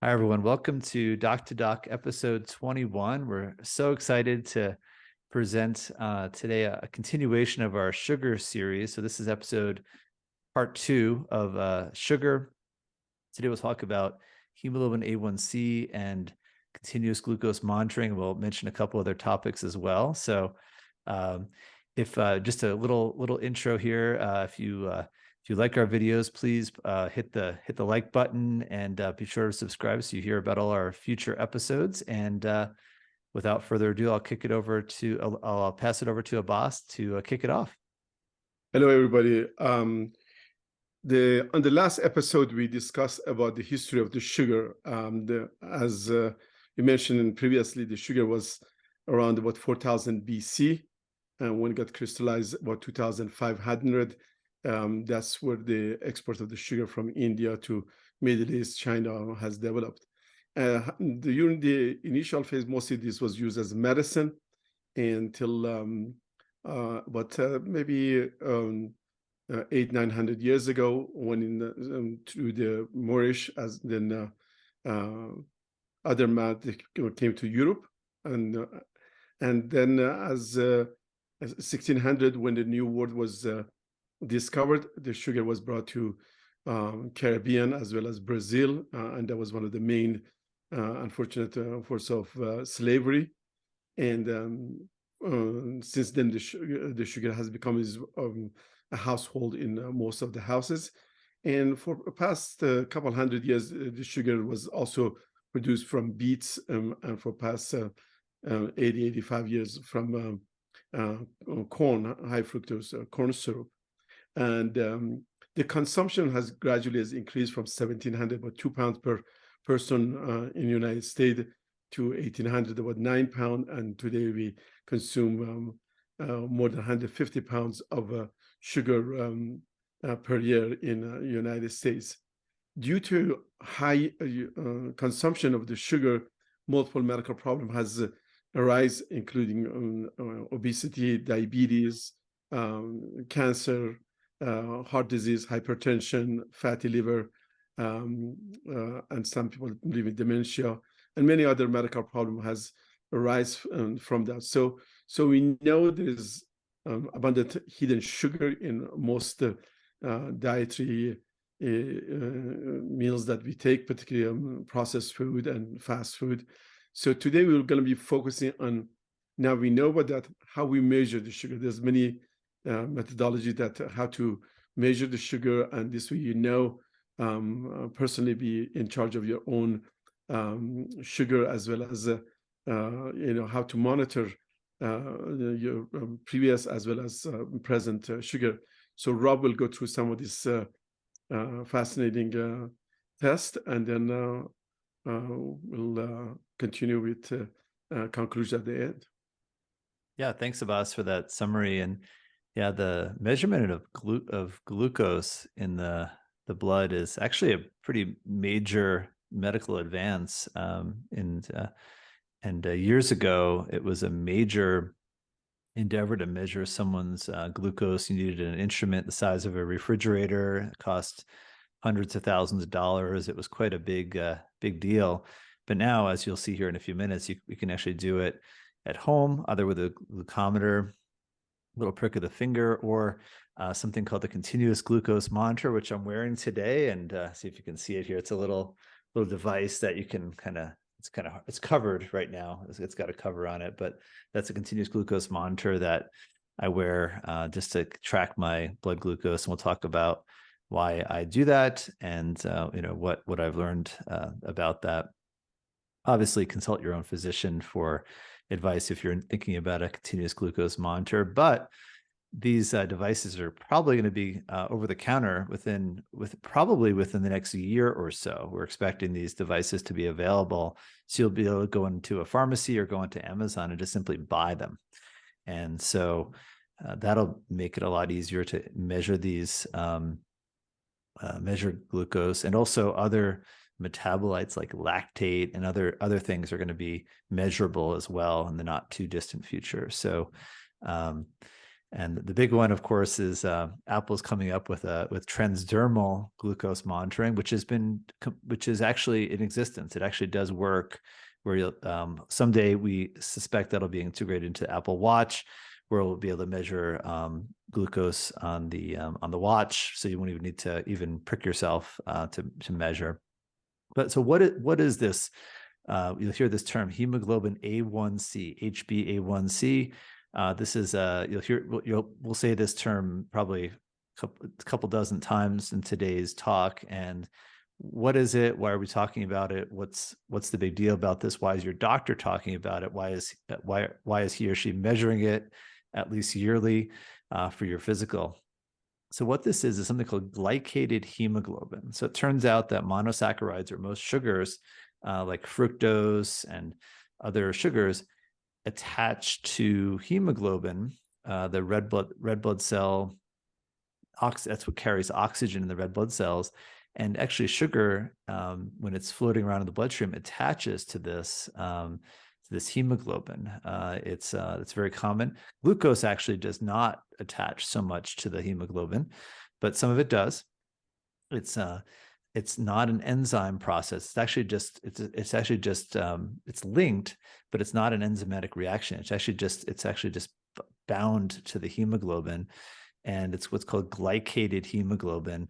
Hi, everyone. Welcome to Doc episode 21. We're so excited to present today a continuation of our sugar series. So this is episode part 2 of sugar. Today we'll talk about hemoglobin A1C and continuous glucose monitoring. We'll mention a couple other topics as well. So if just a little intro here, if you like our videos, please hit the like button and be sure to subscribe so you hear about all our future episodes. And without further ado, I'll pass it over to Abbas to kick it off. Hello, everybody. On the last episode, we discussed about the history of the sugar. As we mentioned previously, the sugar was around about 4000 BC, and when it got crystallized about 2500. That's where the export of the sugar from India to Middle East, China has developed. During the initial phase, mostly this was used as medicine until maybe 800-900 years ago, when through the Moorish, as then other math came to Europe, and then as 1600, when the New World was discovered, the sugar was brought to Caribbean as well as Brazil, and that was one of the main unfortunate force of slavery. And since then, the sugar has become a household in most of the houses. And for the past couple hundred years, the sugar was also produced from beets, and for past 85 years from corn, high fructose corn syrup. And the consumption has gradually increased from 1700, about 2 pounds per person in the United States, to 1800, about 9 pounds. And today we consume more than 150 pounds of sugar per year in the United States. Due to high consumption of the sugar, multiple medical problems has arisen, including obesity, diabetes, cancer, heart disease, hypertension, fatty liver, and some people live with dementia, and many other medical problems has arisen from that. So we know there's abundant hidden sugar in most dietary meals that we take, particularly processed food and fast food. So today we're going to be focusing on, now we know about that, how we measure the sugar. There's many methodology that how to measure the sugar, and this way personally be in charge of your own sugar, as well as how to monitor your previous as well as present sugar. So Rob will go through some of this fascinating test, and then we'll continue with conclusion at the end. Yeah, thanks, Abbas, for that summary. And yeah, the measurement of glucose in the blood is actually a pretty major medical advance. And years ago, it was a major endeavor to measure someone's glucose. You needed an instrument the size of a refrigerator. It cost hundreds of thousands of dollars. It was quite a big deal. But now, as you'll see here in a few minutes, you can actually do it at home, either with a glucometer, little prick of the finger, or something called the continuous glucose monitor, which I'm wearing today. And see if you can see it here. It's a little device that you can it's covered right now. It's got a cover on it, but that's a continuous glucose monitor that I wear just to track my blood glucose. And we'll talk about why I do that, and what I've learned about that. Obviously, consult your own physician for advice if you're thinking about a continuous glucose monitor, but these devices are probably going to be over the counter probably within the next year or so. We're expecting these devices to be available, so you'll be able to go into a pharmacy or go into Amazon and just simply buy them. And so that'll make it a lot easier to measure these measure glucose, and also other metabolites like lactate and other things are going to be measurable as well in the not too distant future. So And the big one, of course, is Apple's coming up with transdermal glucose monitoring, which is actually in existence. It actually does work. Where someday we suspect that'll be integrated into Apple Watch, where we'll be able to measure glucose on the watch, so you won't even need to even prick yourself to measure. But so what is this? You'll hear this term hemoglobin A1C, HbA1c. This is we'll say this term probably a couple dozen times in today's talk. And what is it? Why are we talking about it? What's the big deal about this? Why is your doctor talking about it? Why is he or she measuring it at least yearly for your physical? So what this is something called glycated hemoglobin. So it turns out that monosaccharides, or most sugars, like fructose and other sugars, attach to hemoglobin, the red blood cell. That's what carries oxygen in the red blood cells. And actually, sugar, when it's floating around in the bloodstream, attaches to this hemoglobin. It's very common. Glucose actually does not attach so much to the hemoglobin, but some of it does. It's not an enzyme process. It's actually just it's linked, but it's not an enzymatic reaction. It's actually just bound to the hemoglobin, and it's what's called glycated hemoglobin.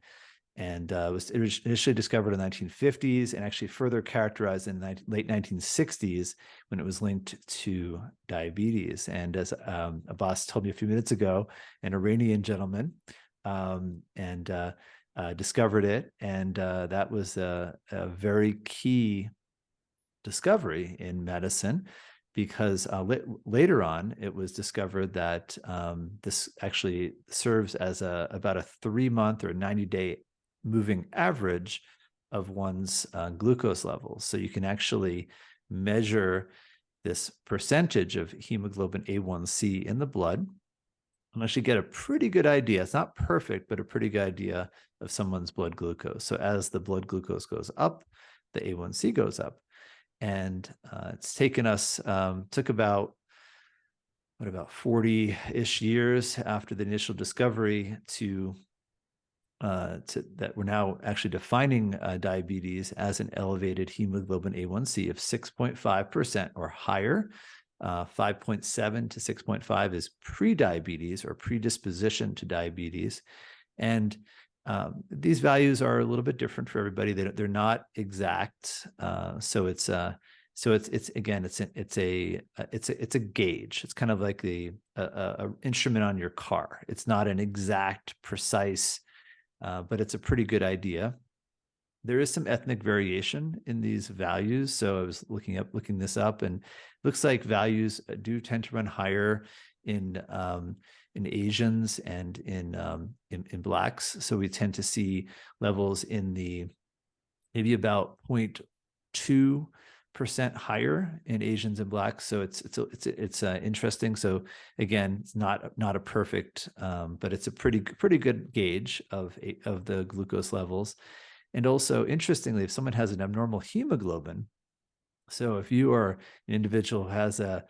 And it was initially discovered in the 1950s and actually further characterized in the late 1960s when it was linked to diabetes. And as Abbas told me a few minutes ago, an Iranian gentleman discovered it. And that was a very key discovery in medicine, because later on it was discovered that this actually serves as about a 3-month or 90-day moving average of one's glucose levels. So you can actually measure this percentage of hemoglobin A1c in the blood and actually get a pretty good idea. It's not perfect, but a pretty good idea of someone's blood glucose. So as the blood glucose goes up, the A1c goes up. And it's taken us, took about 40-ish years after the initial discovery to that we're now actually defining diabetes as an elevated hemoglobin A1c of 6.5% or higher. 5.7 to 6.5 is pre-diabetes or predisposition to diabetes. And these values are a little bit different for everybody. They're not exact. So it's a gauge. It's kind of like a instrument on your car. It's not an exact, precise, but it's a pretty good idea. There is some ethnic variation in these values. So I was looking this up, and it looks like values do tend to run higher in Asians and in Blacks. So we tend to see levels in the maybe about 0.2% higher in Asians and Blacks. So it's interesting. So again, it's not a perfect, but it's a pretty good gauge of the glucose levels. And also, interestingly, if someone has an abnormal hemoglobin, so if you are an individual who has a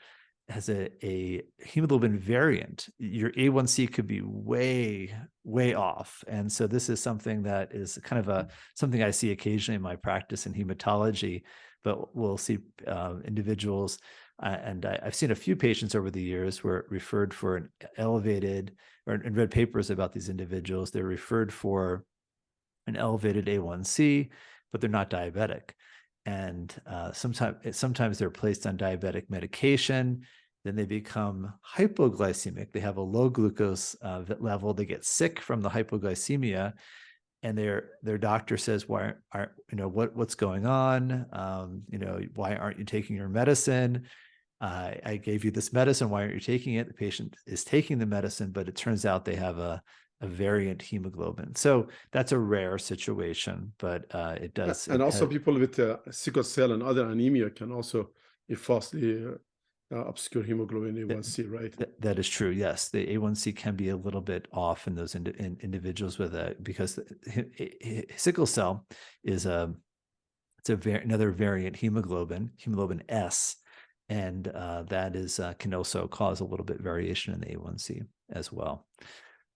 hemoglobin variant, your A1c could be way off. And so this is something that is kind of something I see occasionally in my practice in hematology. But we'll see individuals, and I've seen a few patients over the years were referred for an elevated, and read papers about these individuals. They're referred for an elevated A1c, but they're not diabetic. And sometimes they're placed on diabetic medication. Then they become hypoglycemic. They have a low glucose level. They get sick from the hypoglycemia, and their doctor says, "Why aren't what's going on? Why aren't you taking your medicine? I gave you this medicine. Why aren't you taking it?" The patient is taking the medicine, but it turns out they have a variant hemoglobin. So that's a rare situation, but it does. And also people with sickle cell and other anemia can also falsely obscure hemoglobin A1c, right? That is true. Yes, the A1c can be a little bit off in those individuals with because sickle cell is another variant hemoglobin S, and that is can also cause a little bit variation in the A1c. as well.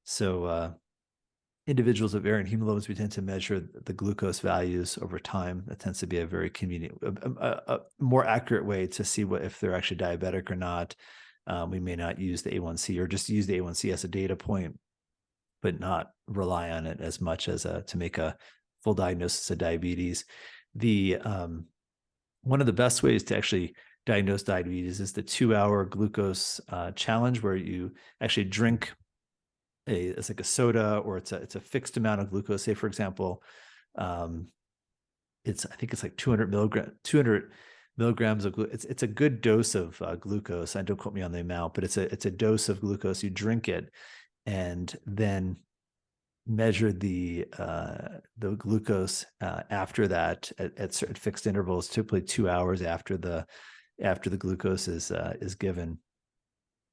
So individuals with varying hemoglobins, we tend to measure the glucose values over time. That tends to be a very convenient, a more accurate way to see what if they're actually diabetic or not. We may not use the A1C or just use the A1C as a data point, but not rely on it as much as to make a full diagnosis of diabetes. The one of the best ways to actually diagnose diabetes is the 2-hour glucose challenge, where you actually drink it's like a soda, or it's a fixed amount of glucose. Say, for example, um, I think it's like 200 milligrams of glucose. It's a good dose of glucose. And don't quote me on the amount, but it's a dose of glucose. You drink it, and then measure the glucose after that at certain fixed intervals, typically 2 hours after the glucose is given.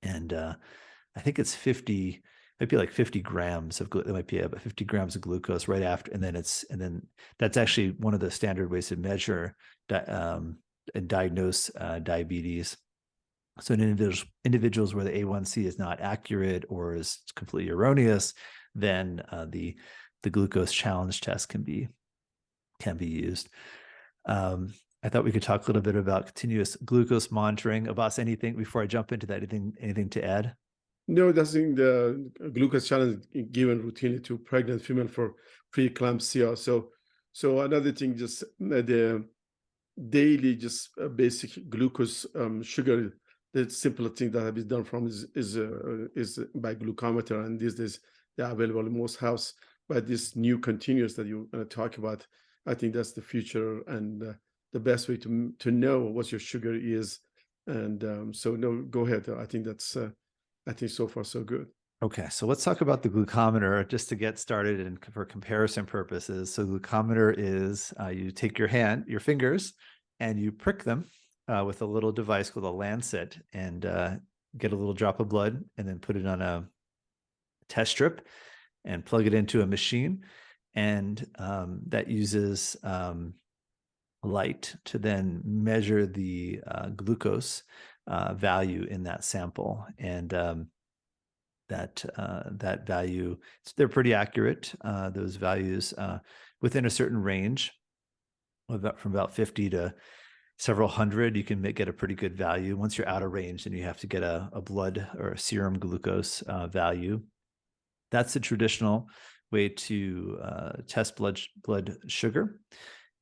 And I think it's 50, might be like 50 grams of it might be about 50 grams of glucose right after, and then that's actually one of the standard ways to measure and diagnose diabetes. So in individuals where the A1C is not accurate or is completely erroneous, then the glucose challenge test can be used. I thought we could talk a little bit about continuous glucose monitoring. Abbas, anything before I jump into that? Anything to add? No, that's in the glucose challenge given routinely to pregnant female for preeclampsia. So another thing, just the daily, just basic glucose sugar. The simple thing that have been done from is by glucometer, and these days they are available in most house. But this new continuous that you talk about, I think that's the future and the best way to know what your sugar is. And so no, go ahead. I think that's I think so far so good. Okay, so let's talk about the glucometer just to get started and for comparison purposes. So glucometer is you take your fingers, and you prick them with a little device called a lancet, and get a little drop of blood, and then put it on a test strip and plug it into a machine. And that uses light to then measure the glucose value in that sample. And that value, they're pretty accurate. Those values within a certain range, from about 50 to several hundred, you can get a pretty good value. Once you're out of range, then you have to get a blood or a serum glucose value. That's the traditional way to test blood sugar.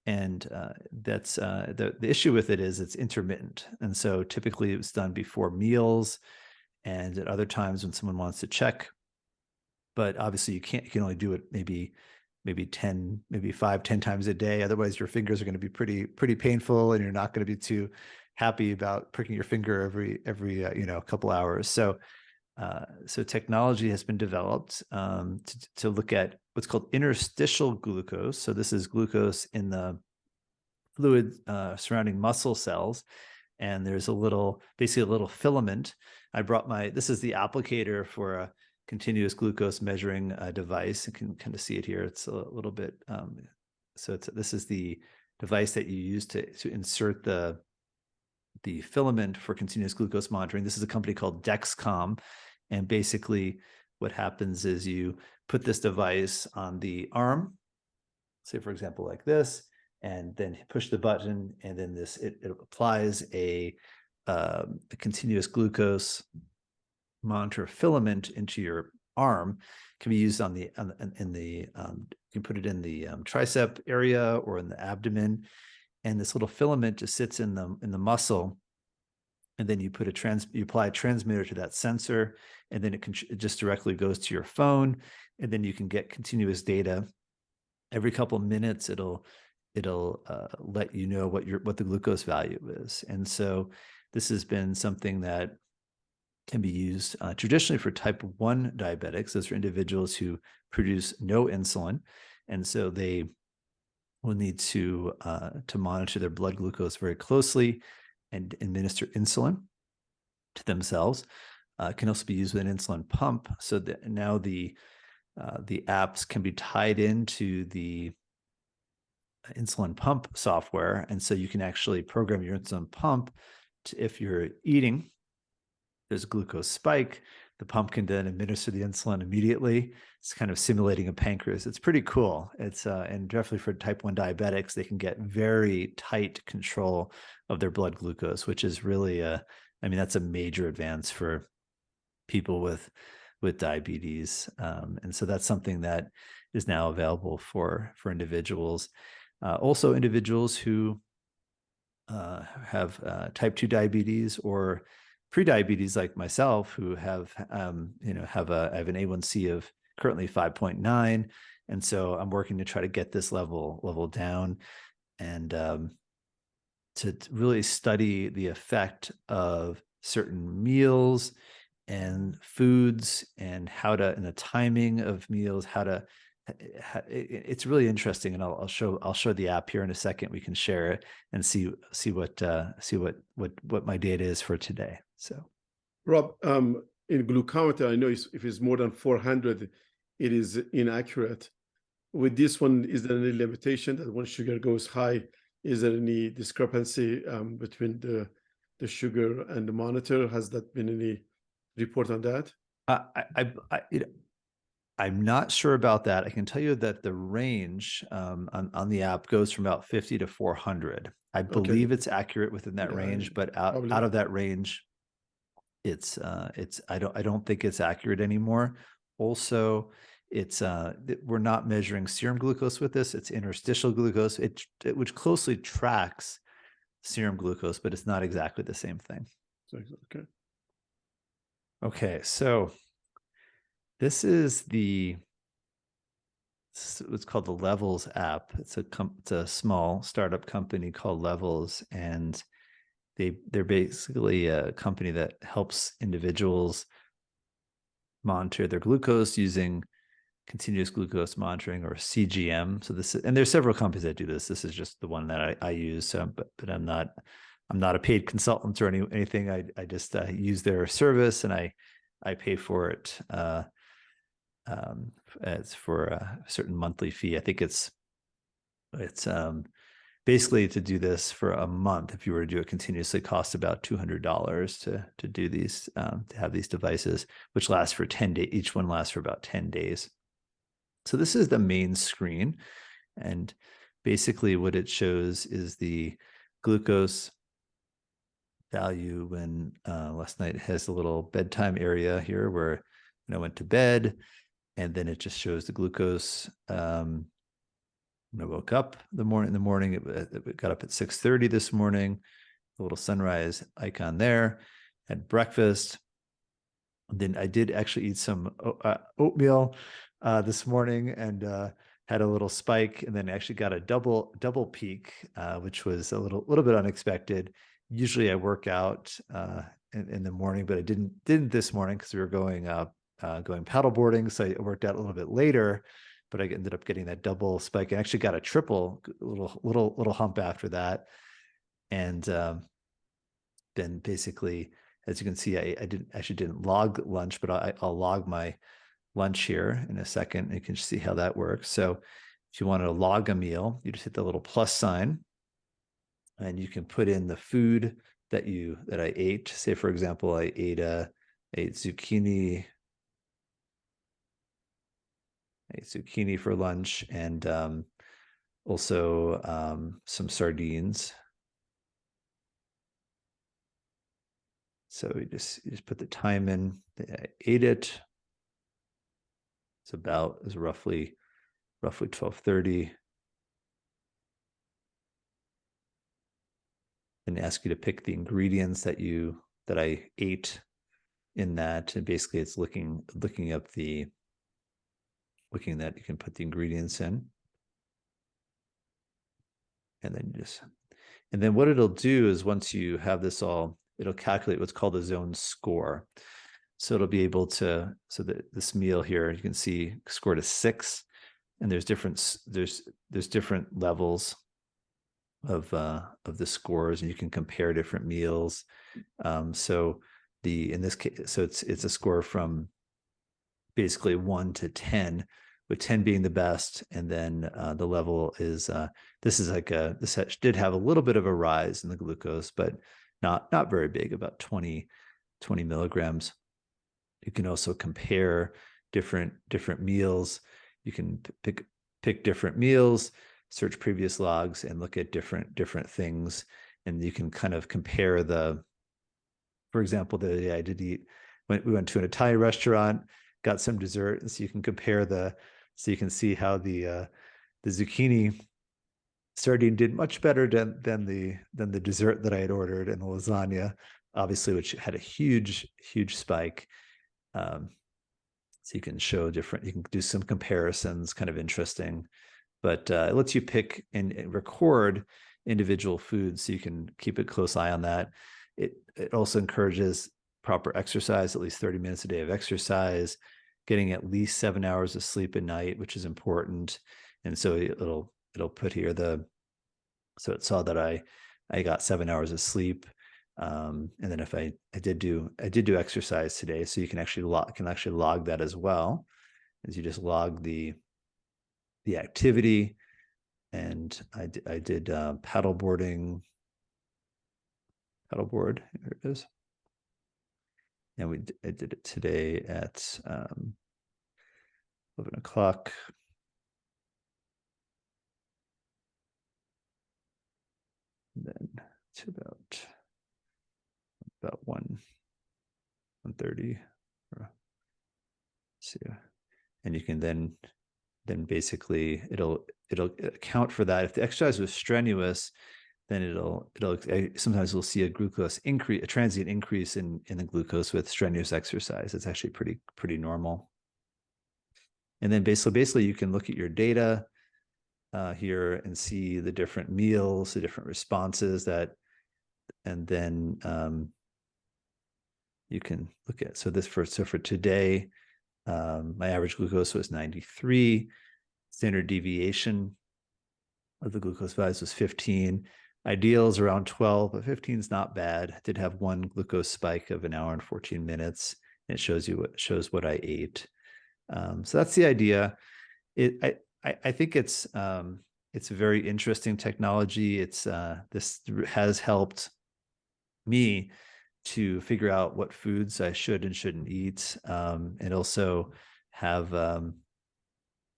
And that's the issue with it is it's intermittent. And so typically it was done before meals and at other times when someone wants to check. But obviously you can only do it maybe 10, maybe 5-10 times a day. Otherwise your fingers are going to be pretty painful, and you're not going to be too happy about pricking your finger every couple hours. So technology has been developed to look at what's called interstitial glucose. So this is glucose in the fluid surrounding muscle cells. And there's basically a little filament. This is the applicator for a continuous glucose measuring device. You can kind of see it here. It's a little bit, this is the device that you use to insert the filament for continuous glucose monitoring. This is a company called Dexcom. And basically what happens is you put this device on the arm, say, for example, like this, and then push the button, and then it applies a continuous glucose monitor filament into your arm. It can be used you can put it in the tricep area or in the abdomen, and this little filament just sits in the muscle. And then you apply a transmitter to that sensor, and then it just directly goes to your phone, and then you can get continuous data. Every couple of minutes, it'll let you know what the glucose value is. And so this has been something that can be used traditionally for type 1 diabetics. Those are individuals who produce no insulin, and so they will need to monitor their blood glucose very closely and administer insulin to themselves. Can also be used with an insulin pump, so that now the apps can be tied into the insulin pump software, and so you can actually program your insulin pump if you're eating, there's a glucose spike, the pump can then administer the insulin immediately. It's kind of simulating a pancreas. It's pretty cool. It's and definitely for type 1 diabetics, they can get very tight control of their blood glucose, which is really I mean, that's a major advance for people with diabetes. And so that's something that is now available for individuals. Also individuals who have type 2 diabetes or pre-diabetes like myself who have I have an A1C of currently 5.9, and so I'm working to try to get this level down, and to really study the effect of certain meals and foods and how to and the timing of meals, how to it's really interesting, and I'll show the app here in a second. We can share it and see what my data is for today. So Rob, in glucometer, I know if it's more than 400, it is inaccurate. With this one, is there any limitation that when sugar goes high, is there any discrepancy between the sugar and the monitor? Has that been any report on that? I'm not sure about that. I can tell you that the range on the app goes from about 50 to 400. I Okay, believe it's accurate within that yeah, range, but out probably. of that range, it's I don't think it's accurate anymore. Also, we're not measuring serum glucose with this. It's interstitial glucose, which closely tracks serum glucose, but it's not exactly the same thing. Okay. Okay, so this is what's called the Levels app. It's a small startup company called Levels, and they're basically a company that helps individuals monitor their glucose using continuous glucose monitoring, or CGM. So and there's several companies that do this. This is just the one that I use. So, but I'm not a paid consultant or anything. I just use their service, and I pay for it. It's for a certain monthly fee. I think it's basically to do this for a month. If you were to do it continuously, costs about $200 to do these, to have these devices, which last for 10 days. Each one lasts for about 10 days. So this is the main screen, and basically what it shows is the glucose value when last night. It has a little bedtime area here where when I went to bed, and then it just shows the glucose. When I woke up in the morning, it got up at 6:30 this morning. A little sunrise icon there. Had breakfast. Then I did actually eat some oatmeal this morning, and had a little spike, and then actually got a double peak, which was a little bit unexpected. Usually I work out in the morning, but I didn't this morning because we were going paddle boarding, so I worked out a little bit later. But I ended up getting that double spike, and actually got a triple little hump after that, and then basically, as you can see, I didn't log lunch, but I'll log my lunch here in a second. You can see how that works. So if you wanted to log a meal, you just hit the little plus sign, and you can put in the food that I ate. Say, for example, I ate zucchini. I ate zucchini for lunch, and also some sardines. So you just put the time in. I ate it. It's roughly 12:30. And ask you to pick the ingredients that I ate in that. And basically it's looking that you can put the ingredients in. And then what it'll do is, once you have this all, it'll calculate what's called a zone score. So it'll be able to, so that this meal here, you can see scored a 6, and there's different levels of the scores, and you can compare different meals. So in this case, so it's a score from basically 1 to 10, with 10 being the best, and then the level is this did have a little bit of a rise in the glucose, but not very big, about 20 milligrams. You can also compare different meals. You can pick different meals, search previous logs, and look at different things. And you can kind of compare for example, the other day I did eat, we went to an Italian restaurant, got some dessert, and so you can so you can see how the zucchini sardine did much better than the dessert that I had ordered, and the lasagna, obviously, which had a huge spike. Um, so you can do some comparisons, kind of interesting. But it lets you pick and record individual foods, so you can keep a close eye on that. It also encourages proper exercise, at least 30 minutes a day of exercise, getting at least 7 hours of sleep at night, which is important. And so it'll put here so it saw that I got 7 hours of sleep. And then if I did do exercise today, so you can actually log that as well, as you just log the activity. And I did paddleboard. Here it is. And I did it today at 11 o'clock. And then to about 1:30. See, and you can then basically it'll account for that. If the exercise was strenuous, then sometimes we'll see a transient increase in the glucose with strenuous exercise. It's actually pretty normal. And then basically you can look at your data here and see the different meals, the different responses and then you can look at, so for today, my average glucose was 93. Standard deviation of the glucose values was 15. Ideal is around 12, but 15 is not bad. I did have one glucose spike of 1 hour and 14 minutes. And it shows what I ate. So that's the idea. I think it's a very interesting technology. This has helped me to figure out what foods I should and shouldn't eat, and also have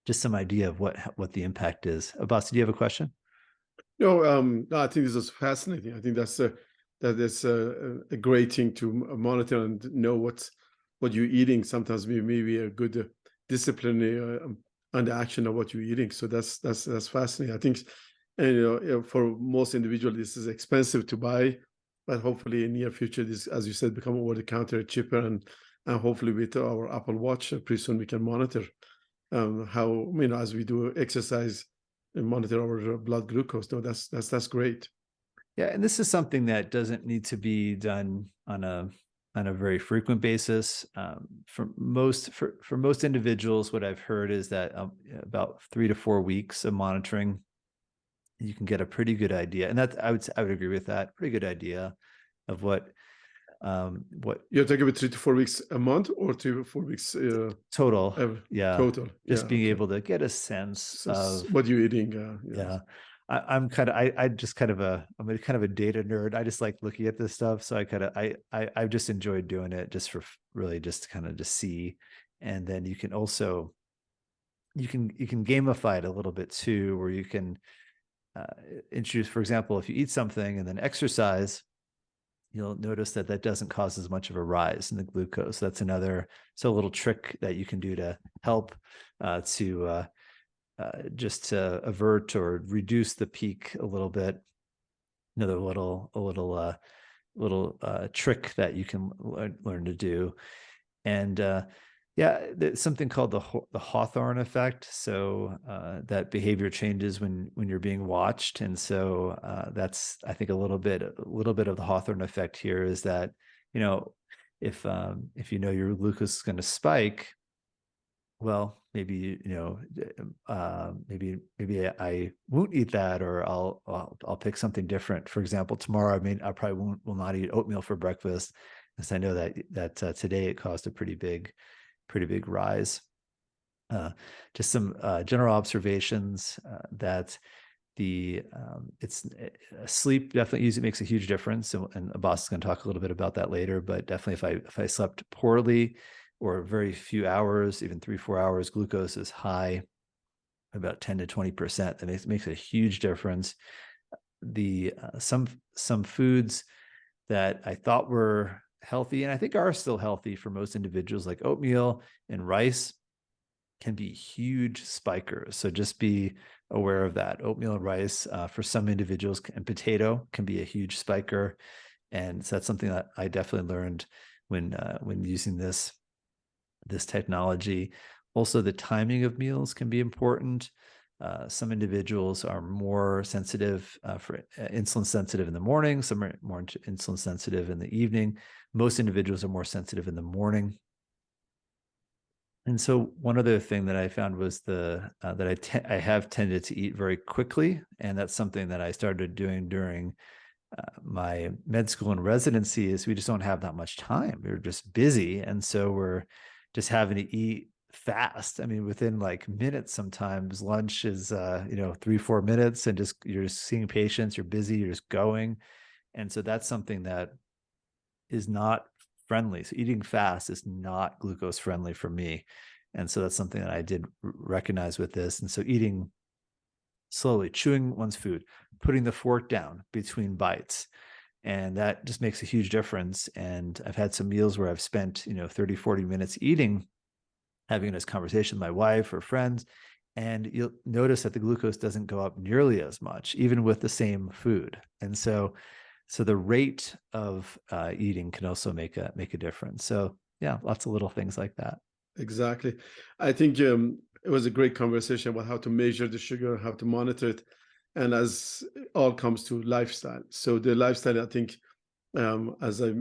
just some idea of what the impact is. Abbas, do you have a question? No, no, I think this is fascinating. I think that is a great thing to monitor and know what you're eating. Sometimes maybe a good discipline on the action of what you're eating. So that's fascinating. I think, and for most individuals, this is expensive to buy, but hopefully in near future, this, as you said, become over the counter cheaper, and hopefully with our Apple Watch, pretty soon we can monitor how, as we do exercise and monitor our blood glucose. No, that's great. Yeah, and this is something that doesn't need to be done on a very frequent basis. For most individuals, what I've heard is that about 3 to 4 weeks of monitoring, you can get a pretty good idea. And that I would agree with that. Pretty good idea of what You're talking about 3 to 4 weeks a month, or 3 to 4 weeks total. Yeah. total. Just Yeah, being okay. able to get a sense So of what you're eating. yeah. I'm kind of I'm a kind of a data nerd. I just like looking at this stuff. So I've just enjoyed doing it just for really just kind of to see. And then you can also you can gamify it a little bit too, where you can introduce, for example, if you eat something and then exercise, you'll notice that doesn't cause as much of a rise in the glucose. That's a little trick that you can do to help just to avert or reduce the peak a little bit. Another little trick that you can learn to do. And yeah, there's something called the Hawthorne effect. So that behavior changes when you're being watched. And so that's, I think, a little bit of the Hawthorne effect here is that, if your glucose is going to spike, well, maybe maybe I won't eat that, or I'll pick something different. For example, tomorrow I probably will not eat oatmeal for breakfast, because I know that today it caused a pretty big rise. Just some general observations that sleep definitely usually makes a huge difference, and Abbas is going to talk a little bit about that later. But definitely, if I slept poorly, or very few hours, even 3, 4 hours, glucose is high, about 10 to 20%. That makes a huge difference. The some foods that I thought were healthy, and I think are still healthy for most individuals, like oatmeal and rice, can be huge spikers. So just be aware of that. Oatmeal and rice for some individuals, and potato can be a huge spiker. And so that's something that I definitely learned when using this technology. Also, the timing of meals can be important. Some individuals are more sensitive for insulin sensitive in the morning. Some are more insulin sensitive in the evening. Most individuals are more sensitive in the morning. And so one other thing that I found was that I have tended to eat very quickly, and that's something that I started doing during my med school and residency. Is we just don't have that much time. We're just busy, and so we're just having to eat fast. I mean, within like minutes. Sometimes lunch is 3, 4 minutes, and just you're just seeing patients. You're busy. You're just going, and so that's something that is not friendly. So eating fast is not glucose friendly for me. And so that's something that I did recognize with this. And so eating slowly, chewing one's food, putting the fork down between bites. And that just makes a huge difference. And I've had some meals where I've spent, 30, 40 minutes eating, having this conversation with my wife or friends. And you'll notice that the glucose doesn't go up nearly as much, even with the same food. And so the rate of eating can also make a difference. So yeah, lots of little things like that. Exactly. I think it was a great conversation about how to measure the sugar, how to monitor it, and as it all comes to lifestyle. So the lifestyle, I think, as I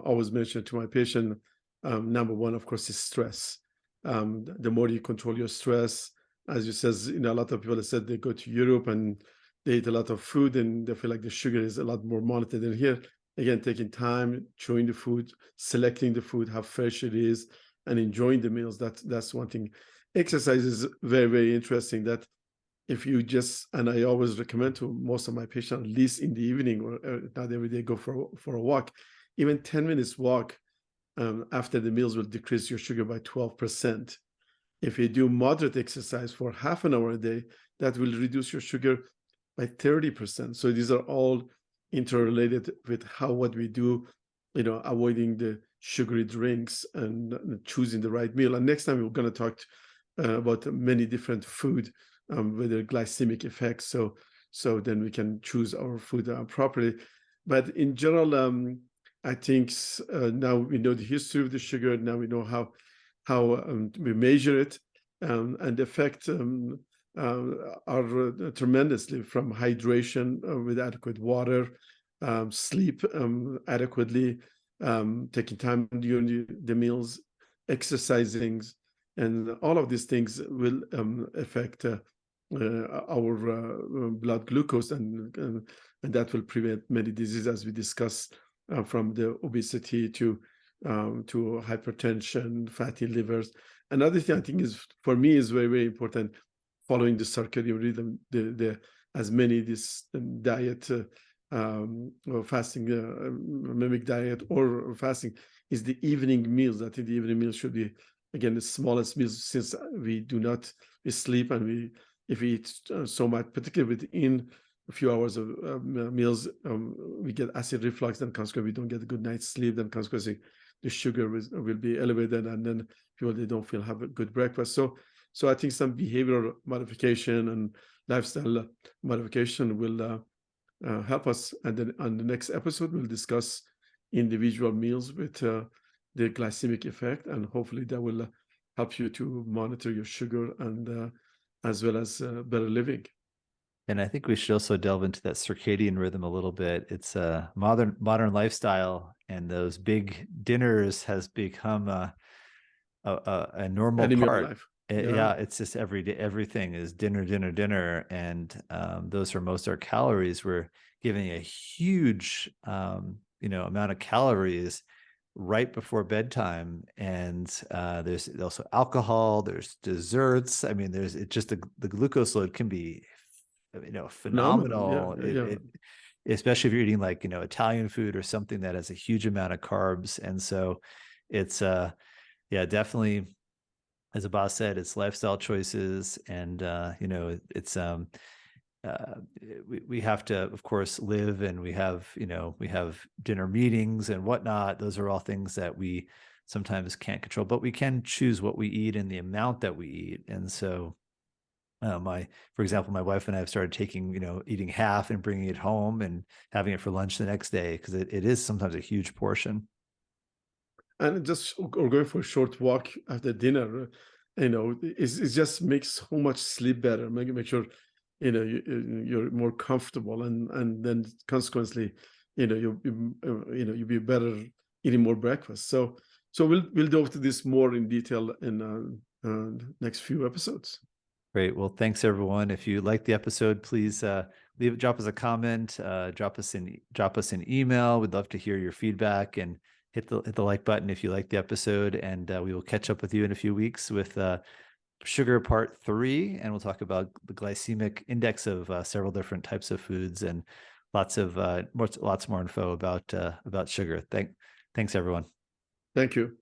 always mention to my patient, number one, of course, is stress. The more you control your stress, as you says, a lot of people have said they go to Europe and they eat a lot of food and they feel like the sugar is a lot more monitored than here. Again, taking time, chewing the food, selecting the food, how fresh it is, and enjoying the meals. That's one thing. Exercise is very, very interesting. That if you just, and I always recommend to most of my patients, at least in the evening or not every day, go for a walk. Even 10 minutes walk after the meals will decrease your sugar by 12%. If you do moderate exercise for half an hour a day, that will reduce your sugar by 30%. So these are all interrelated with how what we do, avoiding the sugary drinks and choosing the right meal. And next time we're going to talk about many different food with their glycemic effects. So then we can choose our food properly. But in general, I think now we know the history of the sugar. Now we know how we measure it, and the effect are tremendously, from hydration with adequate water, sleep adequately, taking time during the meals, exercising, and all of these things will affect our blood glucose, and that will prevent many diseases, as we discussed, from the obesity to hypertension, fatty livers. Another thing I think is, for me, is very, very important, following the circadian rhythm, the as many this diet or fasting, mimic diet or fasting, is the evening meals. I think the evening meals should be, again, the smallest meals, since we sleep, and if we eat so much, particularly within a few hours of meals, we get acid reflux, then consequently we don't get a good night's sleep, then consequently the sugar will be elevated, and then people, they don't have a good breakfast. So I think some behavioral modification and lifestyle modification will help us. And then on the next episode, we'll discuss individual meals with the glycemic effect, and hopefully that will help you to monitor your sugar, and as well as better living. And I think we should also delve into that circadian rhythm a little bit. It's a modern lifestyle, and those big dinners has become a normal Enemy of part. life. Yeah, Yeah. it's just every day. Everything is dinner, dinner, dinner, and those are most our calories. We're giving a huge amount of calories right before bedtime, and there's also alcohol. There's desserts. I mean, there's it just the glucose load can be Phenomenal. Yeah. phenomenal. Yeah. Especially if you're eating like Italian food or something that has a huge amount of carbs, and so it's Yeah, definitely. As a boss said, it's lifestyle choices, and it's we have to, of course, live, and we have dinner meetings and whatnot. Those are all things that we sometimes can't control, but we can choose what we eat and the amount that we eat. And so, for example, my wife and I have started taking, eating half and bringing it home and having it for lunch the next day because it is sometimes a huge portion. And just or going for a short walk after dinner, it just makes so much sleep better. Make sure you're more comfortable, and then consequently, you'll be better eating more breakfast. So we'll delve to this more in detail in next few episodes. Great. Well, thanks everyone. If you like the episode, please drop us a comment, drop us an email. We'd love to hear your feedback, and hit the like button if you like the episode. And we will catch up with you in a few weeks with sugar part 3, and we'll talk about the glycemic index of several different types of foods and lots more info about sugar. Thanks everyone. Thank you.